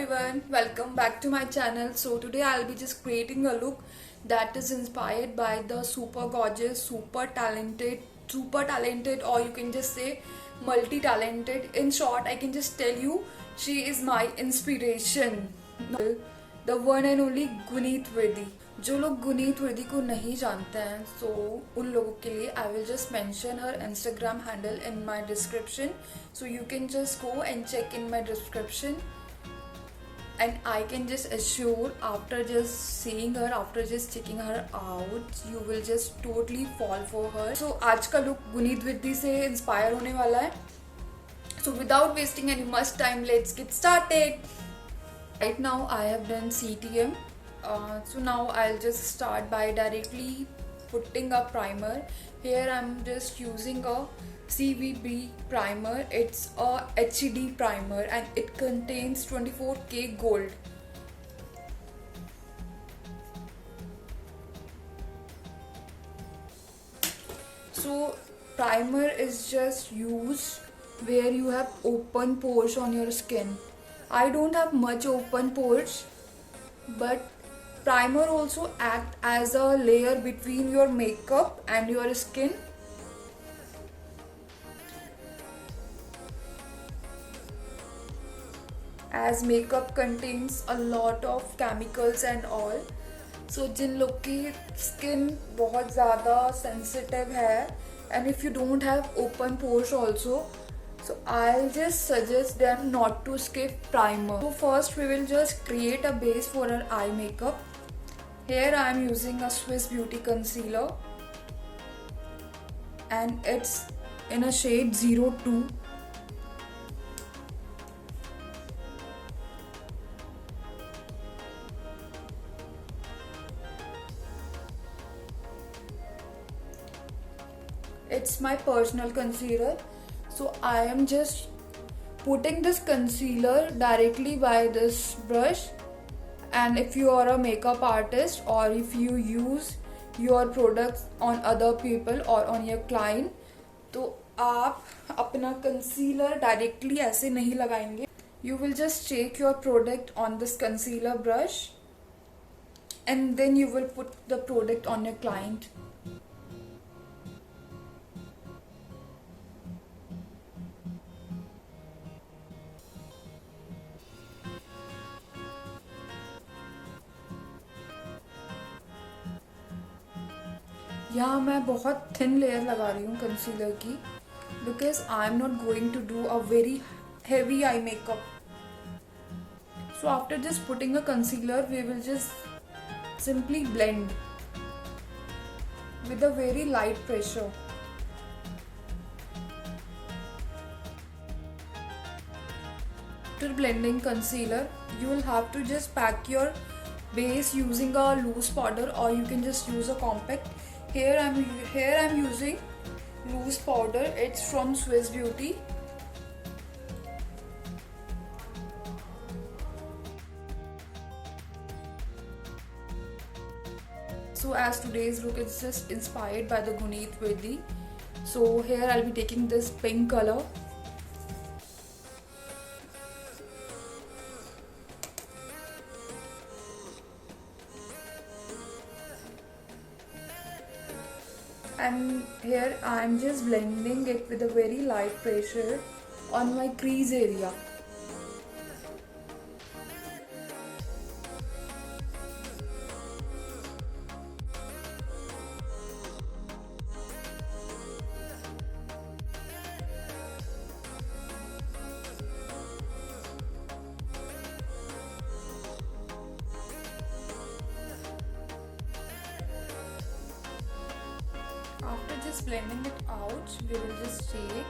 everyone, welcome back to my channel. So today I'll be just creating a look that is inspired by the super gorgeous, super talented, or you can just say multi-talented. In short, I can just tell you she is my inspiration. The one and only Guneet Virdi. जो लोग गुनीत विर्दी को नहीं जानते हैं, so उन लोगों के लिए I will just mention her Instagram handle in my description, so you can just go and check in my description. And I can just assure, after just seeing her, after just checking her out, you will just totally fall for her. So आज का look Guneet Virdi से inspire होने वाला है. So without wasting any much time, let's get started. Right now I have done CTM. So now I'll just start by directly putting a primer. Here I'm just using a CVB primer. It's a HED primer and it contains 24K gold. So primer is just used where you have open pores on your skin. I don't have much open pores, but primer also act as a layer between your makeup and your skin. As makeup contains a lot of chemicals and all, so जिन लोग की skin बहुत ज़्यादा sensitive है, and if you don't have open pores also, so I'll just suggest them not to skip primer. So first we will just create a base for our eye makeup. Here I am using a Swiss Beauty concealer and it's in a shade 02. It's my personal concealer. So I am just putting this concealer directly by this brush, and if you are a makeup artist or if you use your products on other people or on your client, तो आप अपना concealer directly ऐसे नहीं लगाएंगे. You will just take your product on this concealer brush and then you will put the product on your client. यहाँ मैं बहुत thin layer लगा रही हूँ कंसीलर की, because I am not going to do a very heavy eye makeup. So after just putting a concealer, we will just simply blend with a very light pressure. After blending concealer, you will have to just pack your base using a loose powder, or you can just use a compact. Here I'm using loose powder. It's from Swiss Beauty. So as today's look is just inspired by the Guneet Virdhi. So here I'll be taking this pink color. And here I am just blending it with a very light pressure on my crease area. After just blending it out, we will just take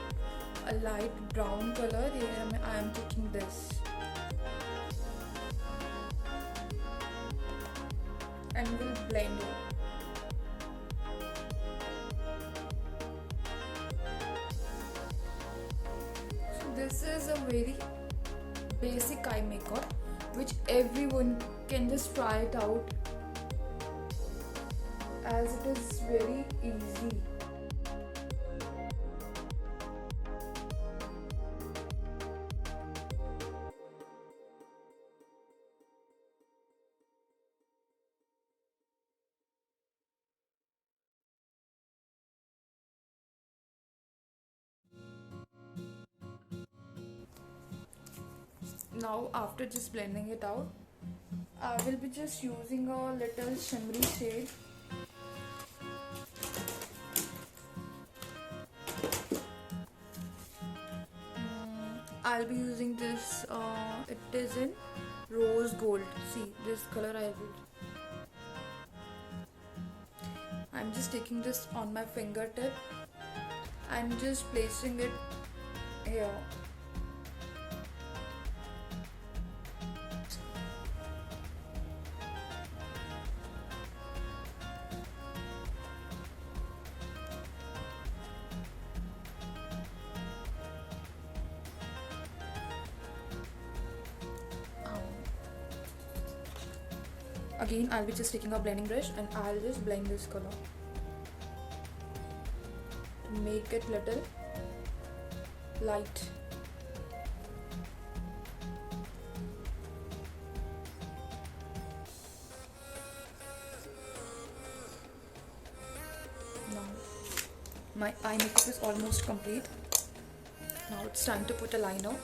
a light brown color. Here I am taking this and we'll blend it. So this is a very basic eye makeup which everyone can just try it out, as it is very easy. Now after just blending it out, I will be just using a little shimmery shade. I'll be using this, it is in rose gold. See this color I'm just taking this on my fingertip and just placing it here. Again, I'll be just taking a blending brush and I'll just blend this color to make it little light. Now my eye makeup is almost complete. Now it's time to put a liner.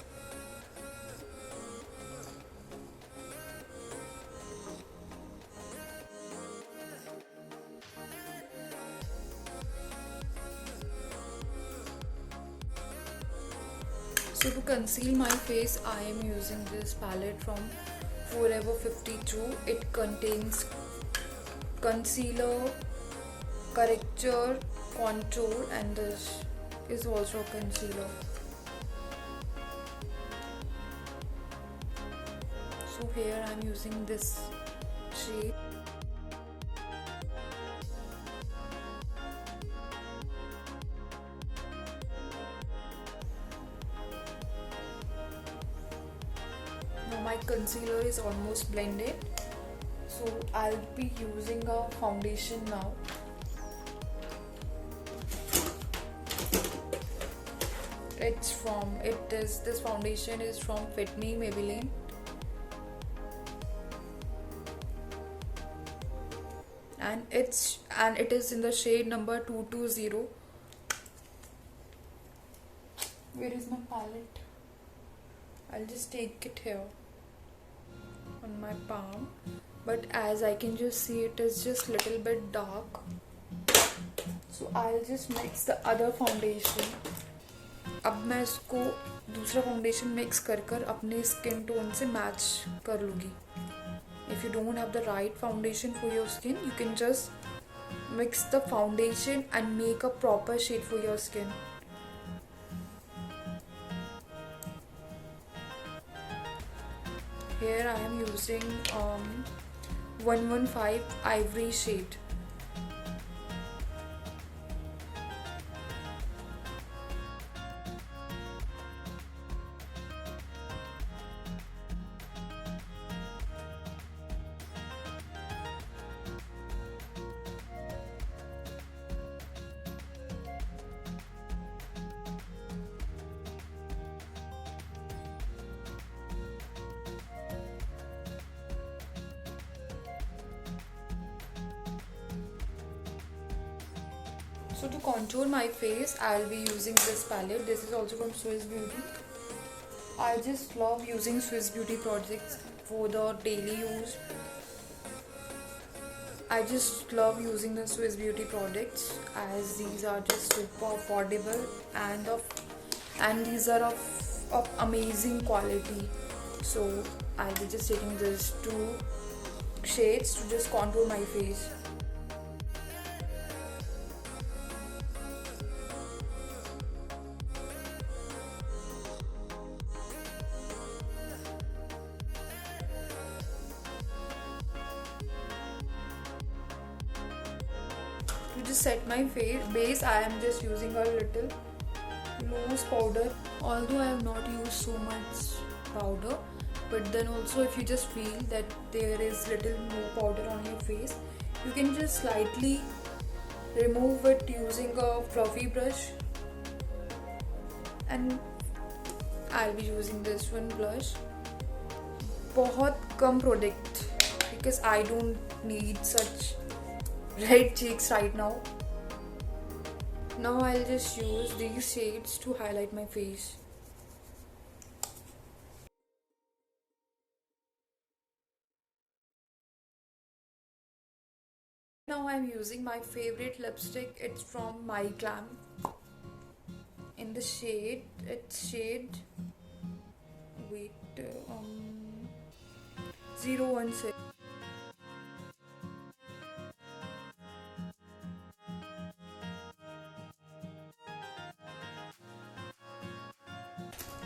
So to conceal my face, I am using this palette from Forever 52. It contains concealer, corrector, contour, and this is also a concealer. So here I am using this shade. Now my concealer is almost blended, so I'll be using a foundation now. This foundation is from Fit Me Maybelline. And it is in the shade number 220. Where is my palette? I'll just take it here on my palm, but as I can just see, it is just little bit dark, so I'll just mix the other foundation. अब मैं इसको दूसरा foundation mix कर अपने skin tone से match कर लूँगी. If you don't have the right foundation for your skin, you can just mix the foundation and make a proper shade for your skin. Here I am using 115 ivory shade. So to contour my face, I'll be using this palette. This is also from Swiss Beauty. I just love using Swiss Beauty products for the daily use. I just love using the Swiss Beauty products as these are just super affordable and these are of amazing quality. So I'll be just taking these two shades to just contour my face. To just set my base, I am just using a little loose powder. Although I have not used so much powder, but then also if you just feel that there is little more powder on your face, you can just slightly remove it using a fluffy brush. And I'll be using this one blush. बहुत कम product because I don't need such red cheeks right now. Now I'll just use these shades to highlight my face. Now I'm using my favorite lipstick. It's from My Glam. In the shade, it's shade, wait, 016.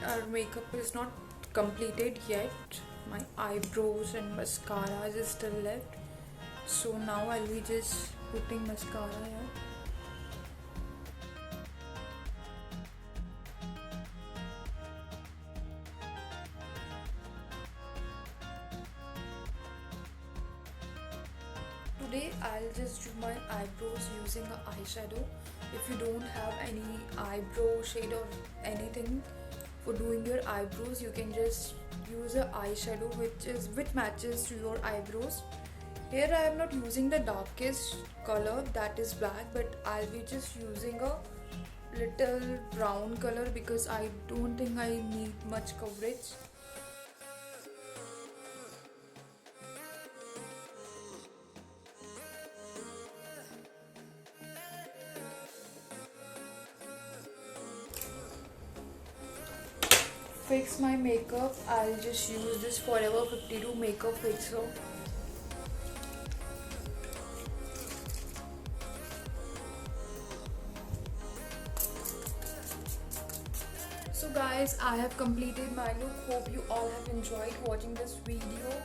Our makeup is not completed yet. My eyebrows and mascara is still left. So now I'll be just putting mascara here. Today I'll just do my eyebrows using an eyeshadow. If you don't have any eyebrow shade or anything for doing your eyebrows, you can just use an eyeshadow which matches to your eyebrows. Here I am not using the darkest color, that is black, but I'll be just using a little brown color because I don't think I need much coverage. Fix my makeup, I'll just use this Forever 52 makeup fixer. So guys, I have completed my look. Hope you all have enjoyed watching this video.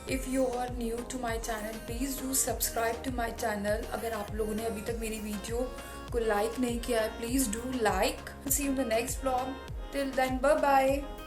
If you are new to my channel, please do subscribe to my channel. अगर आप लोगों ने अभी तक मेरी video को like नहीं किया है, please do like. See you in the next vlog. Till then, bye bye.